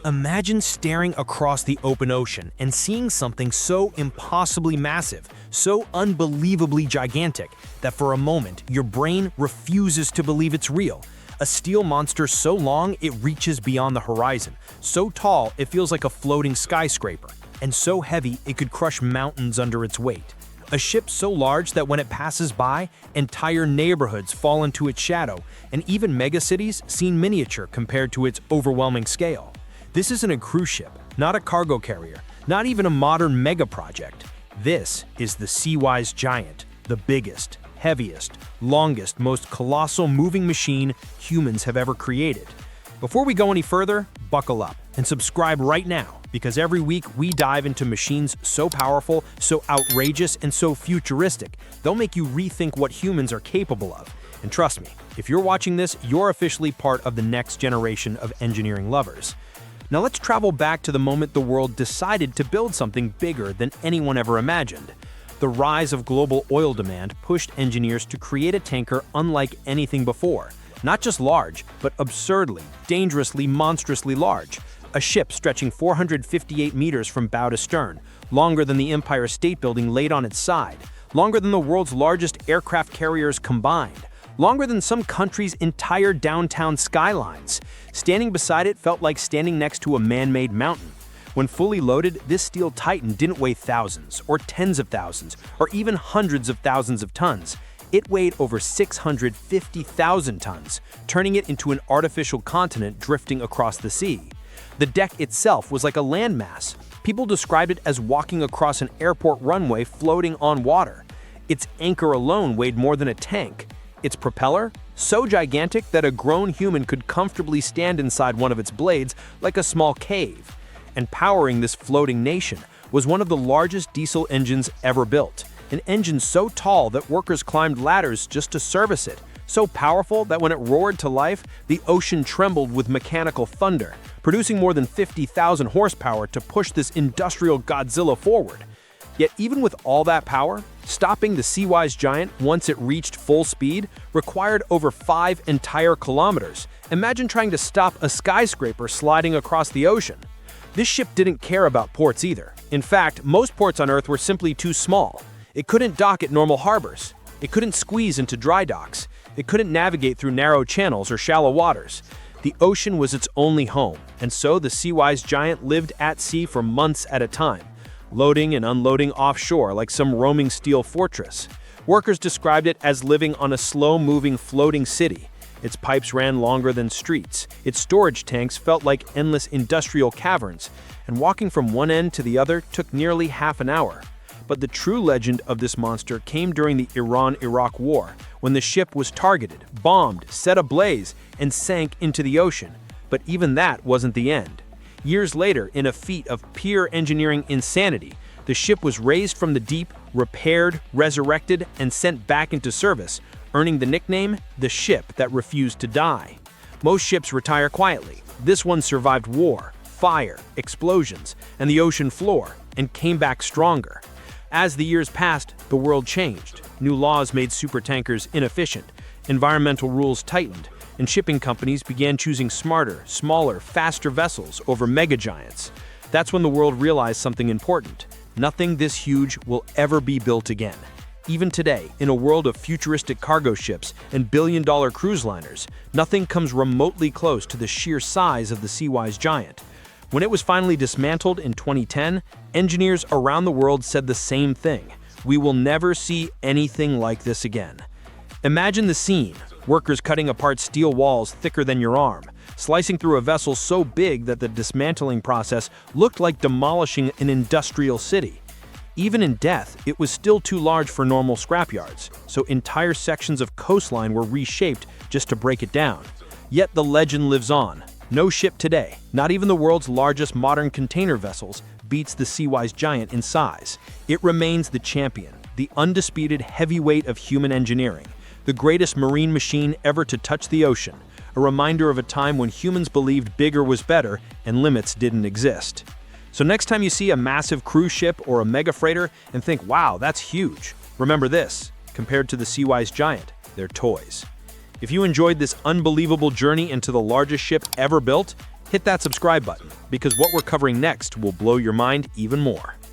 Imagine staring across the open ocean and seeing something so impossibly massive, so unbelievably gigantic, that for a moment your brain refuses to believe it's real. A steel monster so long it reaches beyond the horizon, so tall it feels like a floating skyscraper, and so heavy it could crush mountains under its weight. A ship so large that when it passes by, entire neighborhoods fall into its shadow, and even megacities seem miniature compared to its overwhelming scale. This isn't a cruise ship, not a cargo carrier, not even a modern mega project. This is the Seawise Giant, the biggest, heaviest, longest, most colossal moving machine humans have ever created. Before we go any further, buckle up and subscribe right now, because every week we dive into machines so powerful, so outrageous, and so futuristic, they'll make you rethink what humans are capable of. And trust me, if you're watching this, you're officially part of the next generation of engineering lovers. Now let's travel back to the moment the world decided to build something bigger than anyone ever imagined. The rise of global oil demand pushed engineers to create a tanker unlike anything before. Not just large, but absurdly, dangerously, monstrously large. A ship stretching 458 meters from bow to stern, longer than the Empire State Building laid on its side, longer than the world's largest aircraft carriers combined, longer than some countries' entire downtown skylines. Standing beside it felt like standing next to a man-made mountain. When fully loaded, this steel titan didn't weigh thousands, or tens of thousands, or even hundreds of thousands of tons. It weighed over 650,000 tons, turning it into an artificial continent drifting across the sea. The deck itself was like a landmass. People described it as walking across an airport runway floating on water. Its anchor alone weighed more than a tank. Its propeller? So gigantic that a grown human could comfortably stand inside one of its blades like a small cave. And powering this floating nation was one of the largest diesel engines ever built. An engine so tall that workers climbed ladders just to service it, so powerful that when it roared to life, the ocean trembled with mechanical thunder, producing more than 50,000 horsepower to push this industrial Godzilla forward. Yet even with all that power, stopping the Seawise Giant once it reached full speed required over 5 entire kilometers. Imagine trying to stop a skyscraper sliding across the ocean. This ship didn't care about ports either. In fact, most ports on Earth were simply too small. It couldn't dock at normal harbors. It couldn't squeeze into dry docks. It couldn't navigate through narrow channels or shallow waters. The ocean was its only home, and so the Seawise Giant lived at sea for months at a time, loading and unloading offshore like some roaming steel fortress. Workers described it as living on a slow-moving floating city. Its pipes ran longer than streets. Its storage tanks felt like endless industrial caverns, and walking from one end to the other took nearly half an hour. But the true legend of this monster came during the Iran-Iraq War, when the ship was targeted, bombed, set ablaze, and sank into the ocean. But even that wasn't the end. Years later, in a feat of pure engineering insanity, the ship was raised from the deep, repaired, resurrected, and sent back into service, earning the nickname, the ship that refused to die. Most ships retire quietly. This one survived war, fire, explosions, and the ocean floor, and came back stronger. As the years passed, the world changed. New laws made supertankers inefficient, environmental rules tightened, and shipping companies began choosing smarter, smaller, faster vessels over megagiants. That's when the world realized something important. Nothing this huge will ever be built again. Even today, in a world of futuristic cargo ships and billion-dollar cruise liners, nothing comes remotely close to the sheer size of the Seawise Giant. When it was finally dismantled in 2010, engineers around the world said the same thing. We will never see anything like this again. Imagine the scene. Workers cutting apart steel walls thicker than your arm, slicing through a vessel so big that the dismantling process looked like demolishing an industrial city. Even in death, it was still too large for normal scrapyards, so entire sections of coastline were reshaped just to break it down. Yet the legend lives on. No ship today, not even the world's largest modern container vessels, beats the Seawise Giant in size. It remains the champion, the undisputed heavyweight of human engineering, the greatest marine machine ever to touch the ocean, a reminder of a time when humans believed bigger was better and limits didn't exist. So next time you see a massive cruise ship or a mega freighter and think, wow, that's huge, remember this: compared to the Seawise Giant, they're toys. If you enjoyed this unbelievable journey into the largest ship ever built, hit that subscribe button, because what we're covering next will blow your mind even more.